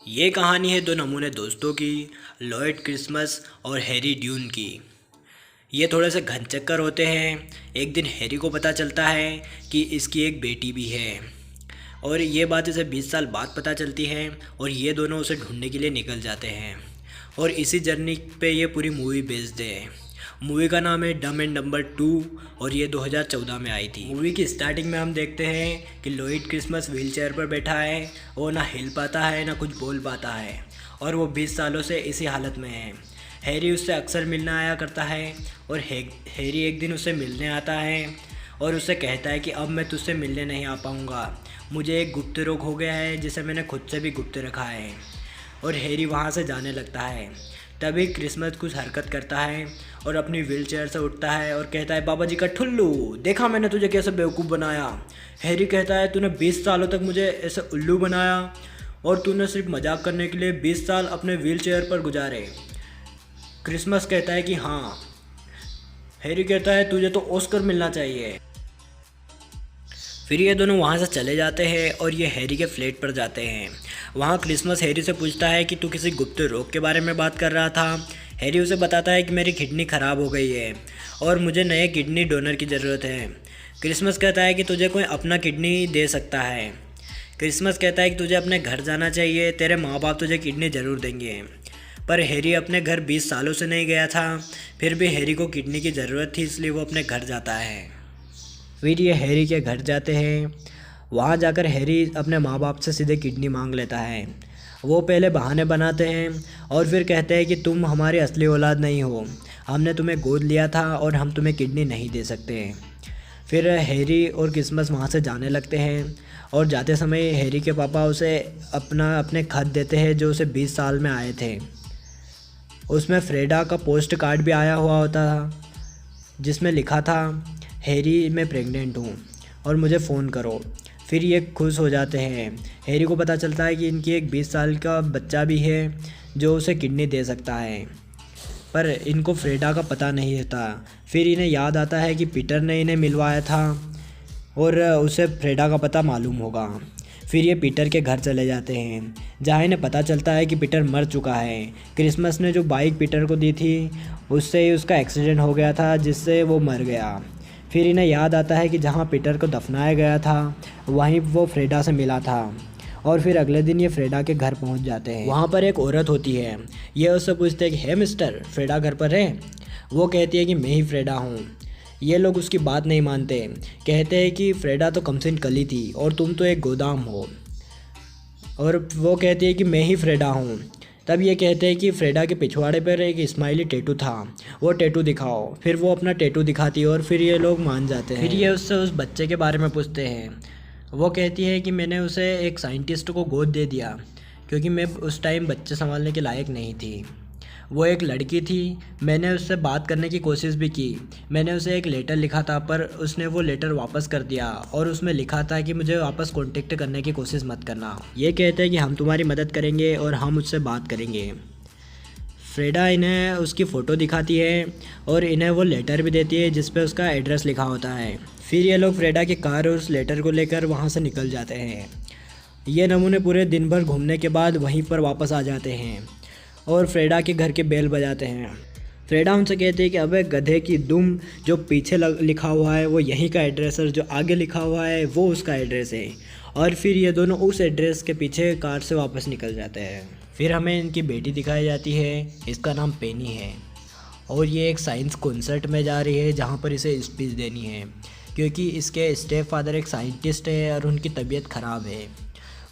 ये कहानी है दो नमूने दोस्तों की, लॉयड क्रिसमस और हैरी ड्यून की। ये थोड़े से घनचक्कर होते हैं। एक दिन हैरी को पता चलता है कि इसकी एक बेटी भी है और ये बात इसे 20 साल बाद पता चलती है और ये दोनों उसे ढूंढने के लिए निकल जाते हैं और इसी जर्नी पे ये पूरी मूवी बेस्ड है। मूवी का नाम है डम एंड डम्बर 2 और ये 2014 में आई थी। मूवी की स्टार्टिंग में हम देखते हैं कि लॉयड क्रिसमस व्हील चेयर पर बैठा है। वो ना हिल पाता है ना कुछ बोल पाता है और वो 20 सालों से इसी हालत में है। हैरी उससे अक्सर मिलने आया करता है और हैरी एक दिन उससे मिलने आता है और उससे कहता है कि अब मैं तुझसे मिलने नहीं आ पाऊँगा, मुझे एक गुप्त रोग हो गया है जिसे मैंने खुद से भी गुप्त रखा है। और हैरी वहाँ से जाने लगता है। तभी क्रिसमस कुछ हरकत करता है और अपनी व्हील चेयर से उठता है और कहता है, बाबा जी का ठुल्लू, देखा मैंने तुझे कैसे बेवकूफ़ बनाया। हैरी कहता है, तूने 20 सालों तक मुझे ऐसे उल्लू बनाया और तूने सिर्फ मजाक करने के लिए 20 साल अपने व्हील चेयर पर गुजारे। क्रिसमस कहता है कि हाँ। हैरी कहता है, तुझे तो ऑस्कर मिलना चाहिए। फिर ये दोनों वहाँ से चले जाते हैं और ये हैरी के फ्लैट पर जाते हैं। वहाँ क्रिसमस हैरी से पूछता है कि तू किसी गुप्त रोग के बारे में बात कर रहा था। हैरी उसे बताता है कि मेरी किडनी ख़राब हो गई है और मुझे नए किडनी डोनर की ज़रूरत है। क्रिसमस कहता है कि तुझे कोई अपना किडनी दे सकता है। क्रिसमस कहता है कि तुझे अपने घर जाना चाहिए, तेरे माँ बाप तुझे किडनी ज़रूर देंगे। पर हैरी अपने घर 20 सालों से नहीं गया था। फिर भी हैरी को किडनी की ज़रूरत थी, इसलिए वो अपने घर जाता है। फिर ये हैरी के घर जाते हैं। वहाँ जाकर हैरी अपने माँ बाप से सीधे किडनी मांग लेता है। वो पहले बहाने बनाते हैं और फिर कहते हैं कि तुम हमारी असली औलाद नहीं हो, हमने तुम्हें गोद लिया था और हम तुम्हें किडनी नहीं दे सकते। फिर हैरी और क्रिसमस वहाँ से जाने लगते हैं और जाते समय हैरी के पापा उसे अपने खत देते हैं जो उसे 20 साल में आए थे। उसमें फ्रेडा का पोस्ट कार्ड भी आया हुआ होता था जिसमें लिखा था, हैरी मैं प्रेग्नेंट हूँ और मुझे फ़ोन करो। फिर ये खुश हो जाते हैं। हैरी को पता चलता है कि इनकी एक 20 साल का बच्चा भी है जो उसे किडनी दे सकता है, पर इनको फ्रेडा का पता नहीं होता। फिर इन्हें याद आता है कि पीटर ने इन्हें मिलवाया था और उसे फ्रेडा का पता मालूम होगा। फिर ये पीटर के घर चले जाते हैं जहाँ इन्हें पता चलता है कि पीटर मर चुका है। क्रिसमस ने जो बाइक पीटर को दी थी उससे ही उसका एक्सीडेंट हो गया था जिससे वो मर गया। फिर इन्हें याद आता है कि जहाँ पीटर को दफनाया गया था वहीं वो फ्रेडा से मिला था और फिर अगले दिन ये फ्रेडा के घर पहुँच जाते हैं। वहाँ पर एक औरत होती है। ये उससे पूछते हैं कि हे मिस्टर, फ्रेडा घर पर है? वो कहती है कि मैं ही फ्रेडा हूँ। ये लोग उसकी बात नहीं मानते, कहते हैं कि फ्रेडा तो कमसिन कली थी और तुम तो एक गोदाम हो। और वो कहती है कि मैं ही फ्रेडा हूँ। तब ये कहते हैं कि फ्रेडा के पिछवाड़े पर एक स्माइली टैटू था, वो टैटू दिखाओ। फिर वो अपना टैटू दिखाती है और फिर ये लोग मान जाते हैं। फिर ये उससे उस बच्चे के बारे में पूछते हैं। वो कहती है कि मैंने उसे एक साइंटिस्ट को गोद दे दिया क्योंकि मैं उस टाइम बच्चे संभालने के लायक नहीं थी। वो एक लड़की थी, मैंने उससे बात करने की कोशिश भी की। मैंने उसे एक लेटर लिखा था पर उसने वो लेटर वापस कर दिया और उसमें लिखा था कि मुझे वापस कांटेक्ट करने की कोशिश मत करना। ये कहते हैं कि हम तुम्हारी मदद करेंगे और हम उससे बात करेंगे। फ्रेडा इन्हें उसकी फ़ोटो दिखाती है और इन्हें वो लेटर भी देती है जिस पे उसका एड्रेस लिखा होता है। फिर ये लोग फ्रेडा की कार और उस लेटर को लेकर वहाँ से निकल जाते हैं। ये नमूने पूरे दिन भर घूमने के बाद वहीं पर वापस आ जाते हैं और फ्रेडा के घर के बेल बजाते हैं। फ्रेडा उनसे कहती है कि अबे गधे की दुम, जो पीछे लिखा हुआ है वो यहीं का एड्रेस है, जो आगे लिखा हुआ है वो उसका एड्रेस है। और फिर ये दोनों उस एड्रेस के पीछे कार से वापस निकल जाते हैं। फिर हमें इनकी बेटी दिखाई जाती है, इसका नाम पेनी है और ये एक साइंस कॉन्सर्ट में जा रही है जहाँ पर इसे स्पीच देनी है क्योंकि इसके स्टेप फादर एक साइंटिस्ट है और उनकी तबीयत ख़राब है।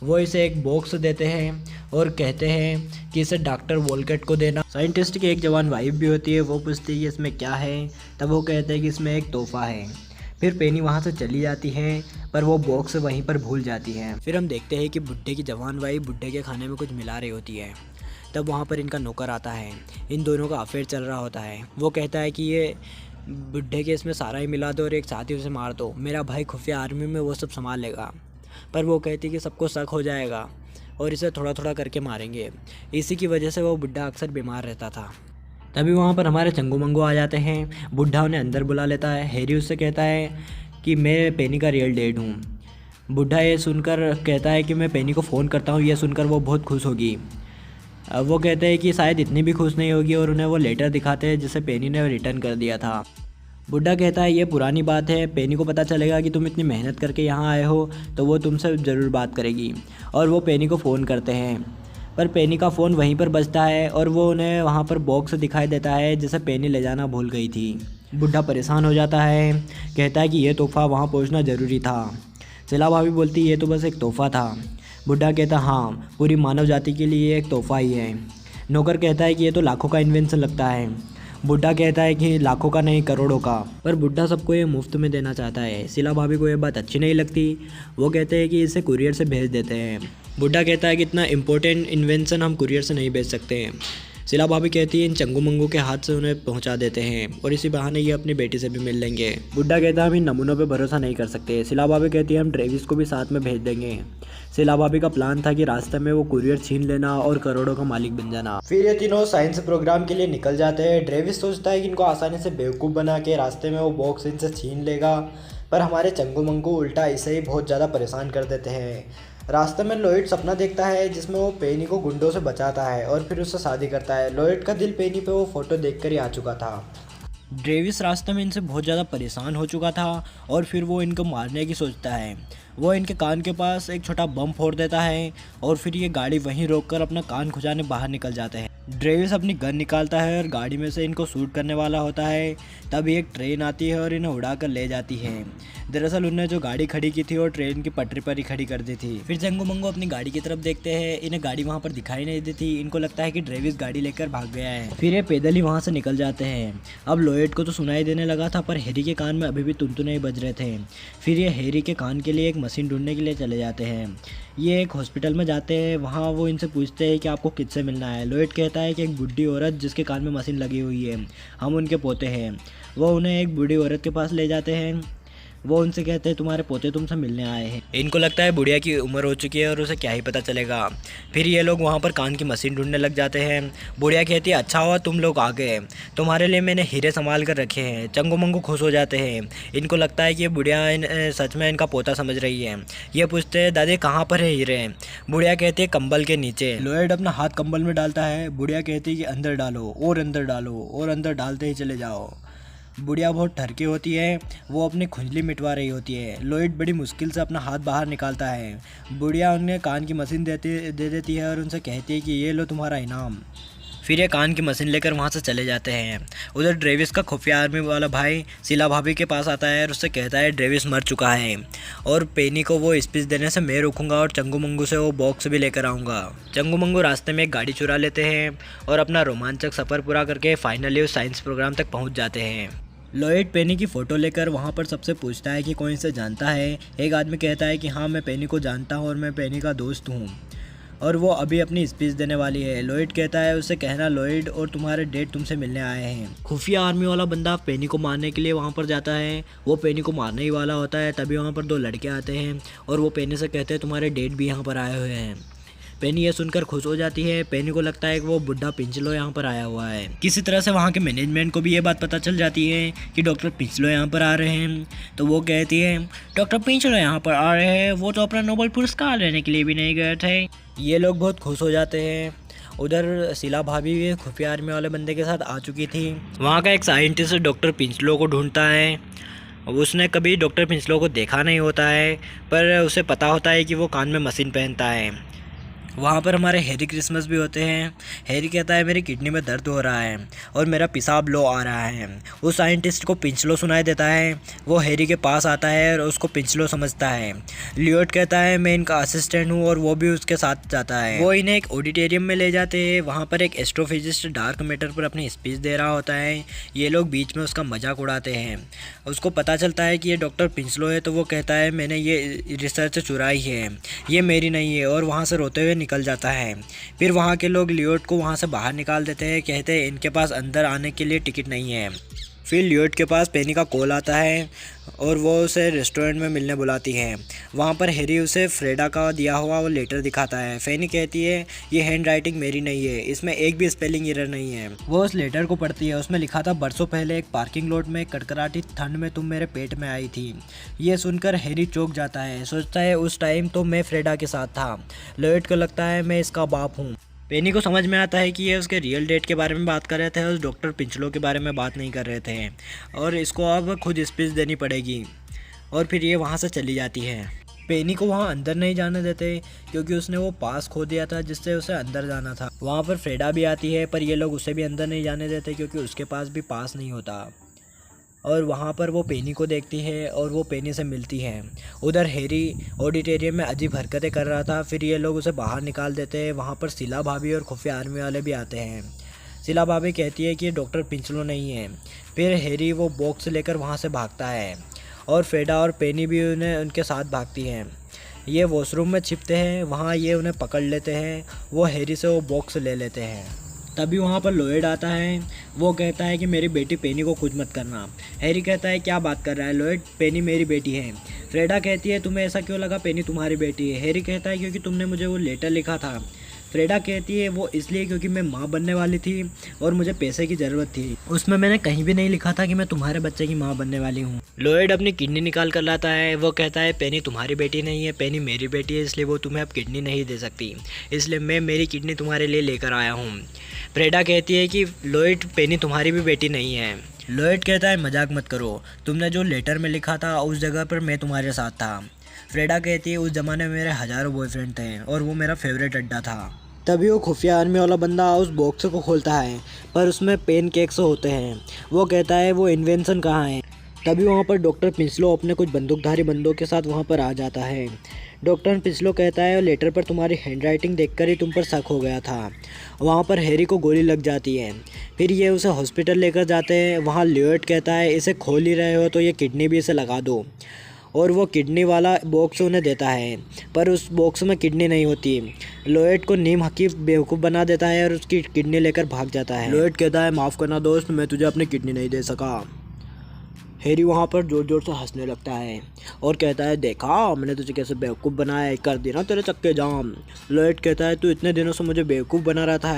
वो इसे एक बॉक्स देते हैं और कहते हैं कि इसे डॉक्टर वोलकेट को देना। साइंटिस्ट की एक जवान वाइफ भी होती है, वो पूछती है कि इसमें क्या है। तब वो कहते हैं कि इसमें एक तोहफा है। फिर पेनी वहाँ से चली जाती है पर वो बॉक्स वहीं पर भूल जाती है। फिर हम देखते हैं कि बुड्ढे की जवान वाइफ बुड्ढे के खाने में कुछ मिला रही होती है। तब वहाँ पर इनका नौकर आता है। इन दोनों का अफेयर चल रहा होता है। वो कहता है कि ये बुड्ढे के इसमें सारा ही मिला दो और एक साथी उसे मार दो, मेरा भाई खुफिया आर्मी में वो सब संभाल लेगा। पर वो कहती कि सबको शक हो जाएगा और इसे थोड़ा थोड़ा करके मारेंगे। इसी की वजह से वो बुड्ढा अक्सर बीमार रहता था। तभी वहाँ पर हमारे चंगू मंगू आ जाते हैं। बुड्ढा उन्हें अंदर बुला लेता है। हैरी उससे कहता है कि मैं पेनी का रियल डैड हूँ। बुढ़ा ये सुनकर कहता है कि मैं पेनी को फ़ोन करता हूँ। ये सुनकर वो बहुत खुश होगी। अब वो कहते हैं कि शायद इतनी भी खुश नहीं होगी और उन्हें वो लेटर दिखाते हैं जिसे पेनी ने रिटर्न कर दिया था। बुढ़ा कहता है ये पुरानी बात है, पेनी को पता चलेगा कि तुम इतनी मेहनत करके यहाँ आए हो तो वो तुमसे ज़रूर बात करेगी। और वो पेनी को फ़ोन करते हैं, पर पेनी का फ़ोन वहीं पर बजता है और वो उन्हें वहाँ पर बॉक्स दिखाई देता है जिसे पेनी ले जाना भूल गई थी। बुढ़ा परेशान हो जाता है, कहता है कि ये तोहफ़ा वहाँ पहुँचना ज़रूरी था। शीला भाभी बोलती ये तो बस एक तोहफ़ा था। बुढ़ा कहता हाँ, पूरी मानव जाति के लिए एक तोहफ़ा ही है। नौकर कहता है कि ये तो लाखों का इन्वेंशन लगता है। बुढ़ा कहता है कि लाखों का नहीं, करोड़ों का। पर बुढ़ा सबको ये मुफ्त में देना चाहता है। शीला भाभी को ये बात अच्छी नहीं लगती। वो कहते हैं कि इसे कुरियर से भेज देते हैं। बुढ़ा कहता है कि इतना इम्पोर्टेंट इन्वेंशन हम कुरियर से नहीं भेज सकते हैं। शीला भाभी कहती है इन चंगू मंगू के हाथ से उन्हें पहुंचा देते हैं और इसी बहाने ये अपनी बेटी से भी मिल लेंगे। बुढ़ा कहता है हम इन नमूनों पे भरोसा नहीं कर सकते। शीला भाभी कहती है हम ट्रेविस को भी साथ में भेज देंगे। शीला भाभी का प्लान था कि रास्ते में वो कुरियर छीन लेना और करोड़ों का मालिक बन जाना। फिर ये तीनों साइंस प्रोग्राम के लिए निकल जाते हैं। ट्रेविस सोचता है कि इनको आसानी से बेवकूफ़ बना के रास्ते में वो बॉक्स इनसे छीन लेगा, पर हमारे चंगू मंगू उल्टा इसे ही बहुत ज़्यादा परेशान कर देते हैं। रास्ते में लॉयड सपना देखता है जिसमें वो पेनी को गुंडों से बचाता है और फिर उससे शादी करता है। लॉयड का दिल पेनी पे वो फ़ोटो देखकर ही आ चुका था। ड्रेविस रास्ते में इनसे बहुत ज़्यादा परेशान हो चुका था और फिर वो इनको मारने की सोचता है। वो इनके कान के पास एक छोटा बम फोड़ देता है और फिर ये गाड़ी वहीं रोककर अपना कान खुजाने बाहर निकल जाते हैं। ड्रेविस अपनी गन निकालता है और गाड़ी में से इनको शूट करने वाला होता है। तभी एक ट्रेन आती है और इन्हें उड़ाकर ले जाती है। दरअसल उन्होंने जो गाड़ी खड़ी की थी वो ट्रेन की पटरी पर ही खड़ी कर दी थी। फिर चंगू मंगू अपनी गाड़ी की तरफ देखते हैं, इन्हें गाड़ी वहाँ पर दिखाई नहीं देती। इनको लगता है कि ड्रेविस गाड़ी लेकर भाग गया है। फिर ये पैदल ही वहाँ से निकल जाते हैं। अब लॉयड को तो सुनाई देने लगा था, पर हैरी के कान में अभी भी तुनतुने बज रहे थे। फिर ये हैरी के कान के लिए एक मशीन ढूंढने के लिए चले जाते हैं। ये एक हॉस्पिटल में जाते हैं। वहाँ वो इनसे पूछते हैं कि आपको किससे मिलना है। लॉयड कहता है कि एक बुढ़ी औरत जिसके कान में मशीन लगी हुई है, हम उनके पोते हैं। वो उन्हें एक बूढ़ी औरत के पास ले जाते हैं। वो उनसे कहते हैं तुम्हारे पोते तुमसे मिलने आए हैं। इनको लगता है बुढ़िया की उम्र हो चुकी है और उसे क्या ही पता चलेगा। फिर ये लोग वहाँ पर कान की मशीन ढूंढने लग जाते हैं। बुढ़िया कहती है अच्छा हुआ तुम लोग आ गए, तुम्हारे लिए मैंने हीरे संभाल कर रखे हैं। चंगू मंगू खुश हो जाते हैं। इनको लगता है कि ये बुढ़िया सच में इनका पोता समझ रही है। ये पूछते हैं दादी कहाँ पर है हीरे। बुढ़िया कहती है कंबल के नीचे। लॉयड अपना हाथ कंबल में डालता है। बुढ़िया कहती है कि अंदर डालो और अंदर डालो और अंदर डालते ही चले जाओ। बुढ़िया बहुत ठरकी होती है, वो अपनी खुजली मिटवा रही होती है। लॉयड बड़ी मुश्किल से अपना हाथ बाहर निकालता है। बुढ़िया उन्हें कान की मशीन दे देती है और उनसे कहती है कि ये लो तुम्हारा इनाम। फिर ये कान की मशीन लेकर वहाँ से चले जाते हैं। उधर ड्रेविस का खुफिया आर्मी वाला भाई शीला भाभी के पास आता है और उससे कहता है ड्रेविस मर चुका है और पेनी को वो स्पीच देने से मैं रोकूंगा और चंगू मंगू से वो बॉक्स भी लेकर आऊँगा। चंगू मंगू रास्ते में एक गाड़ी चुरा लेते हैं और अपना रोमांचक सफ़र पूरा करके फाइनली उस साइंस प्रोग्राम तक पहुँच जाते हैं। लॉयड पेनी की फ़ोटो लेकर वहाँ पर सबसे पूछता है कि कोई इसे जानता है। एक आदमी कहता है कि हाँ मैं पेनी को जानता हूँ और मैं पेनी का दोस्त हूँ और वो अभी अपनी स्पीच देने वाली है। लॉयड कहता है उसे कहना लॉयड और तुम्हारे डैड तुमसे मिलने आए हैं। खुफिया आर्मी वाला बंदा पेनी को मारने के लिए वहाँ पर जाता है। वो पेनी को मारने ही वाला होता है, तभी वहाँ पर दो लड़के आते हैं और वो पेनी से कहते हैं तुम्हारे डैड भी यहाँ पर आए हुए हैं। पेनी ये सुनकर खुश हो जाती है। पेनी को लगता है कि वो बुढ़ा पिंचलो यहाँ पर आया हुआ है। किसी तरह से वहाँ के मैनेजमेंट को भी ये बात पता चल जाती है कि डॉक्टर पिंचलो यहाँ पर आ रहे हैं। तो वो कहती है डॉक्टर पिंचलो यहाँ पर आ रहे हैं, वो तो अपना नोबेल पुरस्कार लेने के लिए भी नहीं गए थे। ये लोग बहुत खुश हो जाते हैं। उधर शीला भाभी भी खुफिया आर्मी वाले बंदे के साथ आ चुकी थी। वहाँ का एक साइंटिस्ट डॉक्टर पिंचलो को ढूंढता है। उसने कभी डॉक्टर पिंचलो को देखा नहीं होता है, पर उसे पता होता है कि वो कान में मशीन पहनता है। वहाँ पर हमारे हैरी क्रिसमस भी होते हैं। हैरी कहता है मेरी किडनी में दर्द हो रहा है और मेरा पेशाब लो आ रहा है। उस साइंटिस्ट को पिंचलो सुनाई देता है। वो हैरी के पास आता है और उसको पिंचलो समझता है। लियोट कहता है मैं इनका असिस्टेंट हूँ और वो भी उसके साथ जाता है। वो इन्हें एक ऑडिटोरियम में ले जाते हैं। वहाँ पर एक एस्ट्रोफिजिस्ट डार्क मैटर पर अपनी स्पीच दे रहा होता है। ये लोग बीच में उसका मजाक उड़ाते हैं। उसको पता चलता है कि ये डॉक्टर पिंचलो है, तो वो कहता है मैंने ये रिसर्च चुराई है, ये मेरी नहीं है, और वहाँ से रोते हुए निकल जाता है। फिर वहाँ के लोग लियोट को वहाँ से बाहर निकाल देते हैं। कहते हैं इनके पास अंदर आने के लिए टिकट नहीं है। फिर लियोट के पास पेनी का कॉल आता है और वो उसे रेस्टोरेंट में मिलने बुलाती है। वहाँ पर हैरी उसे फ्रेडा का दिया हुआ वो लेटर दिखाता है। फेनी कहती है ये हैंड राइटिंग मेरी नहीं है, इसमें एक भी स्पेलिंग एरर नहीं है। वो उस लेटर को पढ़ती है, उसमें लिखा था बरसों पहले एक पार्किंग लॉट में कड़कड़ाती ठंड में तुम मेरे पेट में आई थी। ये सुनकर हैरी चौंक जाता है, सोचता है उस टाइम तो मैं फ्रेडा के साथ था। लियोट को लगता है मैं इसका बाप हूँ। पेनी को समझ में आता है कि ये उसके रियल डेट के बारे में बात कर रहे थे, उस डॉक्टर पिंचलो के बारे में बात नहीं कर रहे थे, और इसको अब खुद स्पीच देनी पड़ेगी। और फिर ये वहाँ से चली जाती है। पेनी को वहाँ अंदर नहीं जाने देते क्योंकि उसने वो पास खो दिया था जिससे उसे अंदर जाना था। वहाँ पर फ्रेडा भी आती है, पर ये लोग उसे भी अंदर नहीं जाने देते क्योंकि उसके पास भी पास नहीं होता। और वहाँ पर वो पेनी को देखती है और वो पेनी से मिलती है। उधर हैरी ऑडिटोरियम में अजीब हरकतें कर रहा था, फिर ये लोग उसे बाहर निकाल देते हैं। वहाँ पर सिला भाभी और खुफिया आर्मी वाले भी आते हैं। सिला भाभी कहती है कि ये डॉक्टर पिंचलो नहीं है। फिर हैरी वो बॉक्स लेकर वहाँ से भागता है और फ्रेडा और पेनी भी उनके साथ भागती हैं। ये वॉशरूम में छिपते हैं, वहाँ ये उन्हें पकड़ लेते हैं। वो हैरी से वो बॉक्स ले लेते हैं। तभी वहाँ पर लॉयड आता है। वो कहता है कि मेरी बेटी पेनी को कुछ मत करना। हैरी कहता है क्या बात कर रहा है लॉयड, पेनी मेरी बेटी है। फ्रेडा कहती है तुम्हें ऐसा क्यों लगा पेनी तुम्हारी बेटी है। हैरी कहता है क्योंकि तुमने मुझे वो लेटर लिखा था। फ्रेडा कहती है वो इसलिए क्योंकि मैं माँ बनने वाली थी और मुझे पैसे की ज़रूरत थी। उसमें मैंने कहीं भी नहीं लिखा था कि मैं तुम्हारे बच्चे की माँ बनने वाली हूँ। लॉयड अपनी किडनी निकाल कर लाता है। वो कहता है पेनी तुम्हारी बेटी नहीं है, पेनी मेरी बेटी है, इसलिए वो तुम्हें अब किडनी नहीं दे सकती, इसलिए मैं मेरी किडनी तुम्हारे लिए लेकर आया हूँ। फ्रेडा कहती है कि लॉयड पेनी तुम्हारी भी बेटी नहीं है। लॉयड कहता है मजाक मत करो, तुमने जो लेटर में लिखा था उस जगह पर मैं तुम्हारे साथ था। फ्रेडा कहती है उस ज़माने में मेरे हज़ारों बॉयफ्रेंड थे और वो मेरा फेवरेट अड्डा था। तभी वो खुफिया आर्मी वाला बंदा उस बॉक्स को खोलता है, पर उसमें पेन केक्स होते हैं। वो कहता है वो इन्वेंशन कहाँ है। तभी वहाँ पर डॉक्टर पिंचलो अपने कुछ बंदूकधारी बंदों के साथ वहाँ पर आ जाता है। डॉक्टर पिंचलो कहता है लेटर पर तुम्हारी हैंडराइटिंग देखकर ही तुम पर शक हो गया था। वहाँ पर हैरी को गोली लग जाती है। फिर ये उसे हॉस्पिटल लेकर जाते हैं। वहाँ लियोट कहता है इसे खोल ही रहे हो तो ये किडनी भी इसे लगा दो, और वो किडनी वाला बॉक्स उन्हें देता है, पर उस बॉक्स में किडनी नहीं होती। लॉयड को नीम हकीफ बेवकूफ़ बना देता है और उसकी किडनी लेकर भाग जाता है। लॉयड कहता है माफ़ करना दोस्त, मैं तुझे अपनी किडनी नहीं दे सका। हैरी वहाँ पर ज़ोर ज़ोर से हंसने लगता है और कहता है देखा मैंने तुझे कैसे बेवकूफ़ बनाया, कर दी ना तेरे चक्के जाम। लॉयड कहता है तू इतने दिनों से मुझे बेवकूफ़ बना रहा था।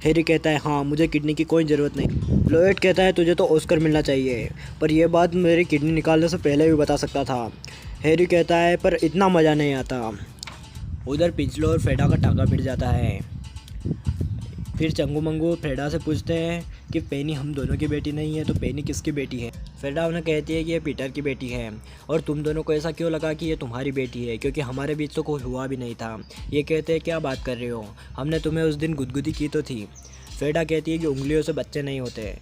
हैरी कहता है हाँ मुझे किडनी की कोई ज़रूरत नहीं। लॉयड कहता है तुझे तो ऑस्कर मिलना चाहिए, पर यह बात मेरी किडनी निकालने से पहले भी बता सकता था। हैरी कहता है पर इतना मज़ा नहीं आता। उधर पिंचलो और फ्रेडा का टाका भिड़ जाता है। फिर चंगू मंगू फ्रेडा से पूछते हैं कि पेनी हम दोनों की बेटी नहीं है तो पेनी किसकी बेटी है। फ्रेडा उन्हें कहती है कि ये पीटर की बेटी है, और तुम दोनों को ऐसा क्यों लगा कि ये तुम्हारी बेटी है, क्योंकि हमारे बीच तो कोई हुआ भी नहीं था। ये कहते हैं क्या बात कर रहे हो, हमने तुम्हें उस दिन गुदगुदी की तो थी। फ्रेडा कहती है कि उंगलियों से बच्चे नहीं होते।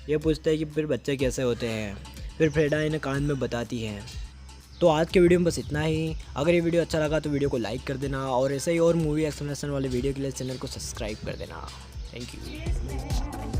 ये पूछते हैं कि फिर बच्चे कैसे होते हैं। फिर फ्रेडा इन्हें कान में बताती है। तो आज के वीडियो में बस इतना ही। अगर ये वीडियो अच्छा लगा तो वीडियो को लाइक कर देना, और ऐसे ही और मूवी एक्सप्लेनेशन वाले वीडियो के लिए चैनल को सब्सक्राइब कर देना। Thank you.